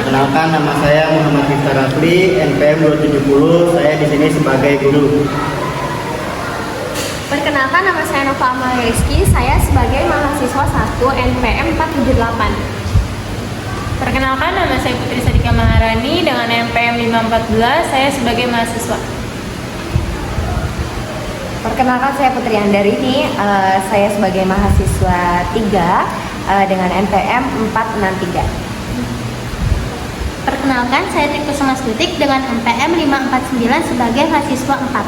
Perkenalkan, nama saya Muhammad Miftah Rafli, NPM 270. Saya di sini sebagai guru. Perkenalkan, nama saya Nova Amalia Rizky, saya sebagai mahasiswa 1 NPM 478. Perkenalkan, nama saya Putri Sadika Maharani dengan NPM 514, saya sebagai mahasiswa. Perkenalkan, saya Putri Andarini, saya sebagai mahasiswa 3 dengan NPM 463. Perkenalkan, saya Tri Kusuma Stutik dengan NPM 549 sebagai mahasiswa 4.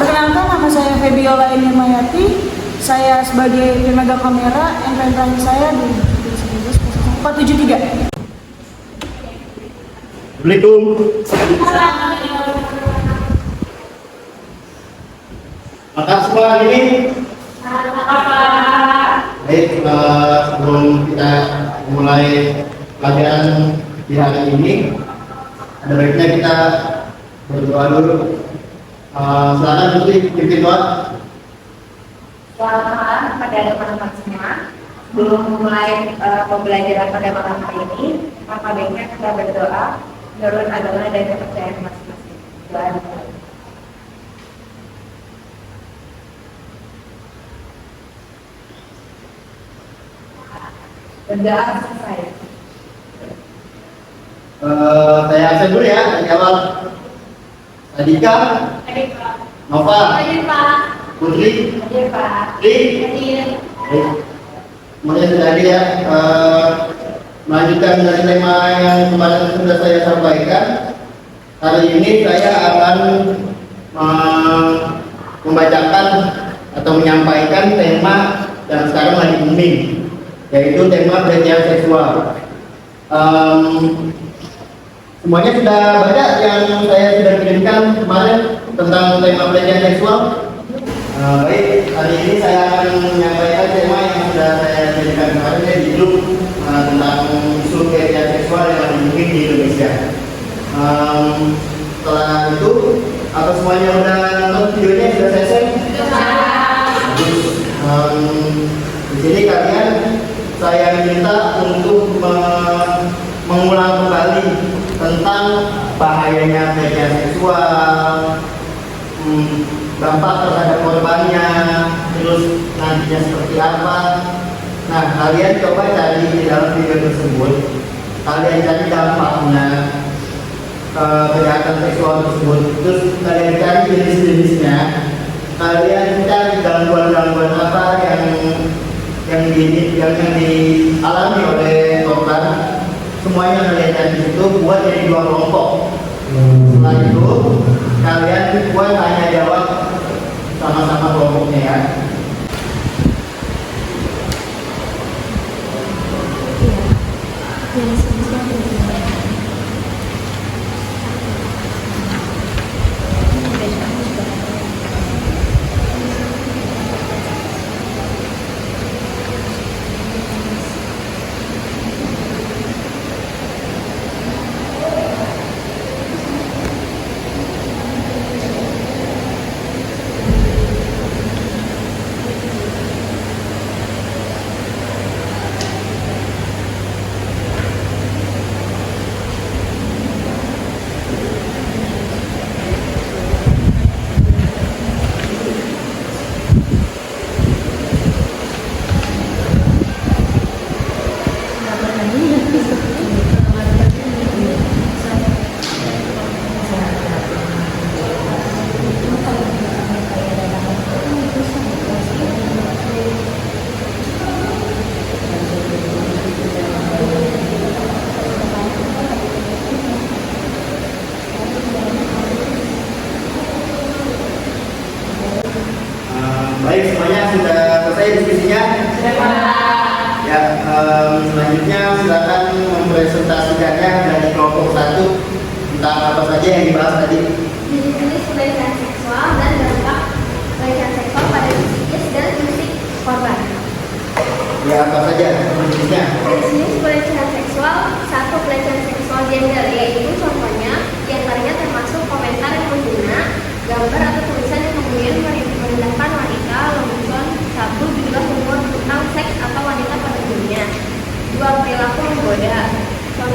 Perkenalkan, nama saya Febiola Enirmayati, saya sebagai pemegang kamera, NPM terakhir saya di 473. Assalamualaikum. Makan semua hari ini. Baik, sebelum kita mulai pelajaran di hari ini, ada baiknya kita berdoa dulu. Silakan Putri pimpin doa. Selamat malam kepada teman-teman semua. Sebelum memulai pembelajaran pada malam hari ini, maka baiknya kita berdoa menurut agama dan kepercayaan masing-masing. Doa dimulai. Berdoa selesai. Saya absen dulu ya, dari awal. Sadika, Nova, Putri, Tri. Baik, semuanya sudah hadir ya. Melanjutkan dari tema yang kemarin sudah saya sampaikan. Hari ini saya akan membacakan atau menyampaikan tema yang sekarang lagi booming, yaitu tema pelecehan seksual. Semuanya sudah baca yang saya sudah kirimkan kemarin tentang tema pelecehan seksual. Baik, hari ini saya akan menyampaikan tema yang sudah saya kirimkan kemarin, yaitu tentang isu pelecehan seksual yang lagi booming di Indonesia. Setelah itu, apa semuanya udah nonton videonya, sudah selesai? Di sini kalian saya minta untuk mengulang kembali tentang bahayanya pelecehan seksual, dampak terhadap korbannya, terus nantinya seperti apa. Nah, kalian coba cari di dalam video tersebut, kalian cari dampaknya kejahatan seksual tersebut, terus kalian cari jenis-jenisnya, kalian cari gangguan-gangguan apa yang dialami oleh korban. Semuanya kalian cari di situ, buat jadi 2 kelompok. Setelah itu kalian buat tanya jawab sama-sama kelompoknya ya. Baik, semuanya sudah selesai diskusinya? Ya, selanjutnya silakan mempresentasikannya dari kelompok 1 tentang apa saja yang dibahas tadi. Jenis-jenis pelecehan seksual dan dampak pelecehan seksual pada psikis dan fisik korban. Ya, apa saja jenisnya? Jenis pelecehan seksual, 1. Pelecehan seksual gender, yaitu contohnya diantaranya termasuk komentar yang menghina, gambar atau tulisan yang kemudian merendahkan wanita, lelucon, sabu, juga humor tentang seks atau wanita pada umumnya. 2. Perilaku menggoda,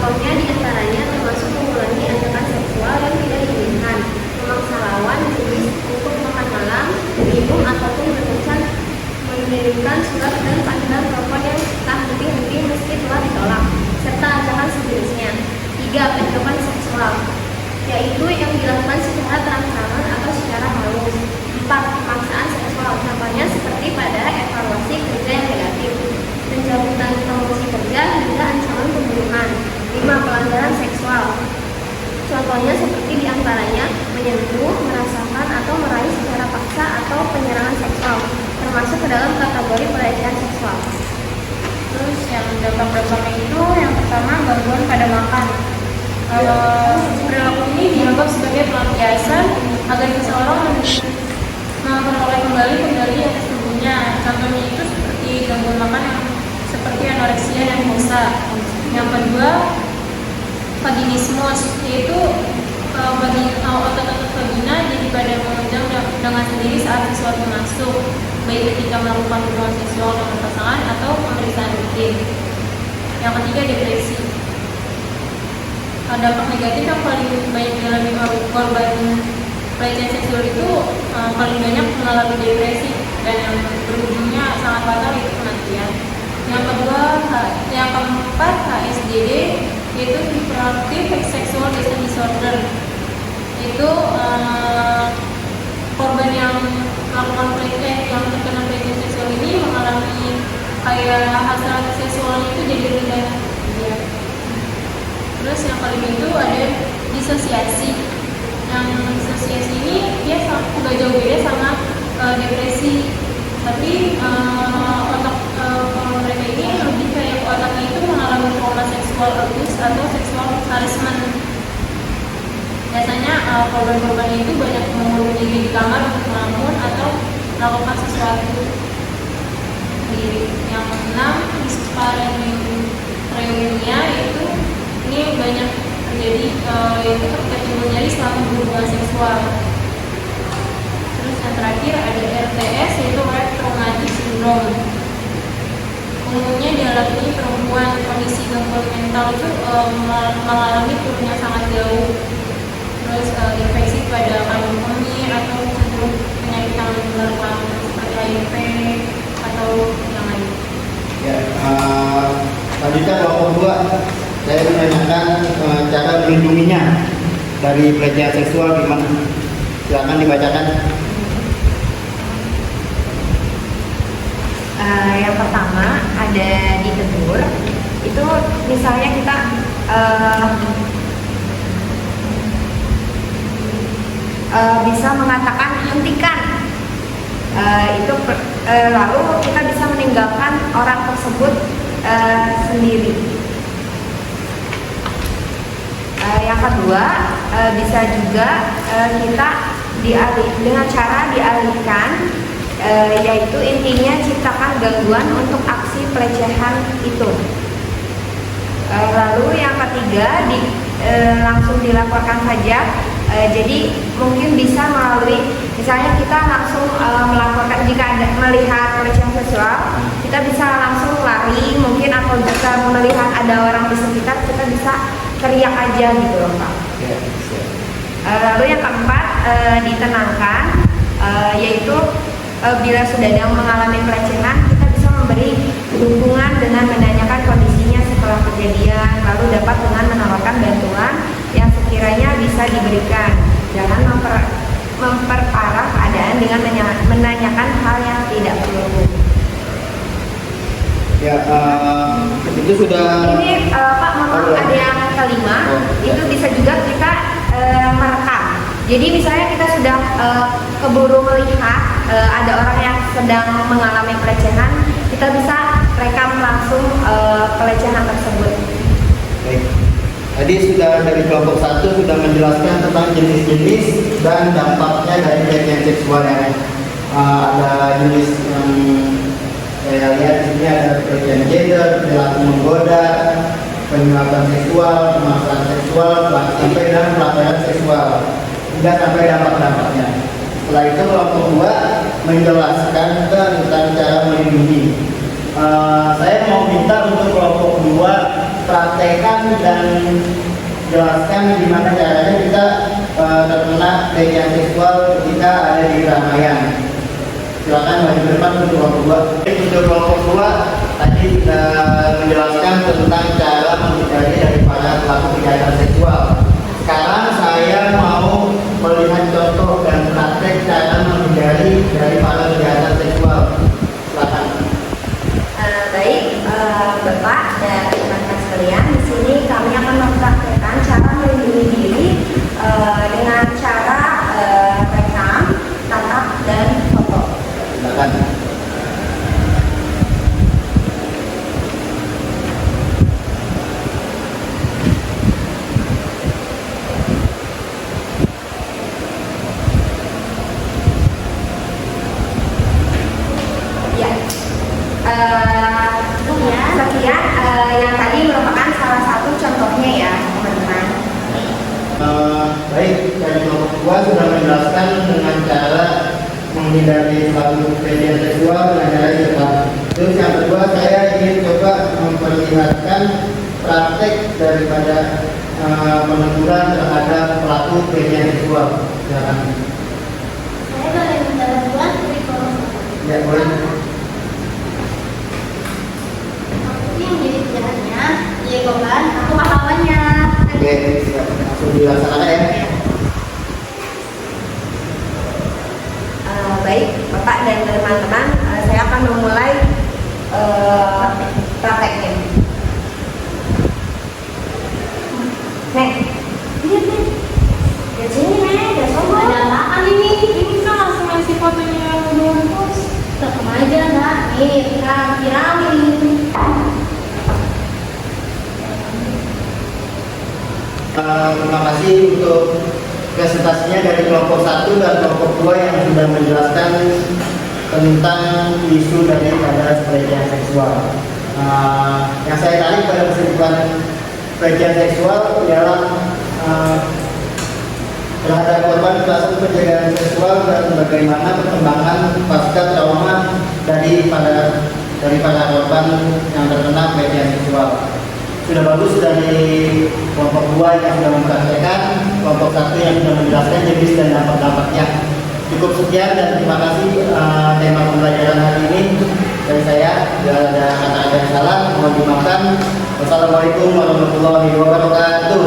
Contohnya diantaranya termasuk mengulangi ajakan seksual yang tidak diinginkan, memaksa lawan jenis untuk makan malam, minum ataupun berkencan, mengirimkan surat dan panggilan telepon yang tak henti-henti meski telah ditolak, serta ajakan sejenisnya. 3. Pedoman seksual, yaitu yang dilakukan secara terang-terangan atau secara halus. 4. Pemaksaan seksual, contohnya seperti pada evaluasi kerja yang negatif, pencabutan promosi kerja hingga ancaman pembunuhan. 5. Pelanggaran seksual, contohnya seperti diantaranya menyentuh, merasakan atau meraih secara paksa atau penyerangan seksual, termasuk ke dalam kategori pelecehan seksual. Terus yang dampak-dampaknya itu yang pertama gangguan pada makan. Perilaku ini dianggap sebagai pelampiasan agar seseorang memperoleh kembali kendali atas tubuhnya. Contohnya itu seperti gangguan makan yang seperti anoreksia dan puasa. Yang kedua, vaginismus, yaitu otot-otot vagina jadi pada menunjang dengan sendiri saat sesuatu masuk, baik ketika melakukan hubungan seksual dengan pasangan atau pemeriksaan rutin. Yang ketiga, depresi. Dampak negatif yang paling banyak dialami korban pelecehan seksual itu paling banyak mengalami depresi dan yang berujungnya sangat fatal itu kematian. Yang keempat HSDD, yaitu hyperactive sexual disorder. Itu korban yang melakukan pelecehan yang terkena pelecehan seksual ini mengalami kayak hasrat seksualnya itu jadi rendah. Ya. Terus yang kelima itu ada disosiasi. Yang disosiasi ini dia nggak jauh beda sama depresi, tapi otak mereka ini lebih kayak otaknya itu mengalami trauma seksual abuse atau seksual harassment. Biasanya korban-korban itu banyak mengurung diri di kamar untuk melamun atau melakukan sesuatu. Yang keenam, dyspareunia, itu ini banyak terjadi yaitu ketika timbul nyeri selama berhubungan seksual. Terus yang terakhir ada RTS, yaitu Rett Traumatic Syndrome. Umumnya dialami perempuan, kondisi gangguan mental itu mengalami turun yang sangat jauh. Terus infeksi pada kandung kemih atau cenderung penyakit yang menular seperti HIV atau yang lain. Ya, tadi kan kelompok 2 saya menanyakan cara melindunginya dari pelecehan seksual gimana? Silakan dibacakan. Yang pertama ada ditegur. Itu misalnya kita bisa mengatakan hentikan. Lalu kita bisa meninggalkan orang tersebut sendiri. Yang kedua, bisa juga kita dengan cara dialihkan, yaitu intinya ciptakan gangguan untuk aksi pelecehan itu. Lalu yang ketiga, langsung dilaporkan saja. Jadi mungkin bisa melalui, misalnya kita langsung melaporkan jika melihat pelecehan seksual, kita bisa langsung lari mungkin, atau jika melihat ada orang di sekitar kita bisa teriak aja gitu loh Pak. Lalu yang keempat, ditenangkan, yaitu bila sudah mengalami pelecehan, kita bisa memberi dukungan dengan menanyakan kondisinya setelah kejadian, lalu dapat dengan menawarkan bantuan yang sekiranya bisa diberikan. Jangan memperparah keadaan dengan menanyakan hal yang tidak perlu. Ya, itu sudah. Ini Pak, mohon ada yang kelima, itu bisa juga kita merekam. Jadi misalnya kita sudah keburu melihat ada orang yang sedang mengalami pelecehan, kita bisa rekam langsung pelecehan tersebut. Baik. Tadi sudah dari kelompok 1 sudah menjelaskan tentang jenis-jenis dan dampaknya dari pelecehan seksual yang ada jenis yang saya lihat di sini ada pelecehan gender, perilaku menggoda, penyuapan seksual, pemaksaan seksual, sampai dan pelanggaran seksual, hingga sampai dampak-dampaknya. Setelah itu kelompok 2 menjelaskan tentang cara melindungi. Saya mau minta untuk kelompok 2 praktekkan dan jelaskan gimana caranya kita terkena pelecehan seksual ketika ada di keramaian. Silakan maju ke depan untuk kelompok 2. Untuk kelompok 2 tadi kita menjelaskan tentang cara menghindari daripada pelaku kejahatan seksual. Sekarang saya mau melihat contoh dan praktek cara menghindari daripada kejahatan seksual. Silakan. Baik, Bapak dan rekan-rekan sekalian, di sini kami akan mempraktekkan cara melindungi diri dengan cara rekam, tatap, dan foto. Silakan. Ya, sekian yang tadi merupakan salah satu contohnya ya, teman-teman. Baik, dari kelompok 2 sudah menjelaskan dengan cara menghindari pelaku pelecehan seksual dengan cara rekam. Terus yang kedua saya ingin coba memperlihatkan praktek daripada peneguran terhadap pelaku pelecehan seksual. Silakan. Saya boleh minta bantuan dari kolom. Ya, boleh. Aku yang jadi penjahatnya, Diego kan? Aku pahlawannya. Oke, siap. Langsung dilaksanakan ya. Baik, Bapak dan teman-teman, saya akan memulai prakteknya. Neng, lihat nih. Lihat sini, Neng. Lihat sombong. Ada apaan ini? Ini kan langsung ngasih fotonya yang belum post. Rekam aja nggak? Nih, viralin. Terima kasih untuk presentasinya dari kelompok 1 dan kelompok 2 yang sudah menjelaskan tentang isu daripada pelecehan seksual. Yang saya tarik pada kesimpulan pelecehan seksual ialah terhadap korban kasus pelecehan seksual dan bagaimana perkembangan pasca trauma daripada korban yang terkena pelecehan seksual. Sudah bagus dari kelompok 2 yang sudah mempraktekkan, kelompok 1 yang sudah menjelaskan jenis dan dampak-dampaknya. Cukup sekian dan terima kasih tema pembelajaran hari ini dari saya. Bila ada kata-kata yang salah, mohon dimaafkan. Wassalamualaikum warahmatullahi wabarakatuh.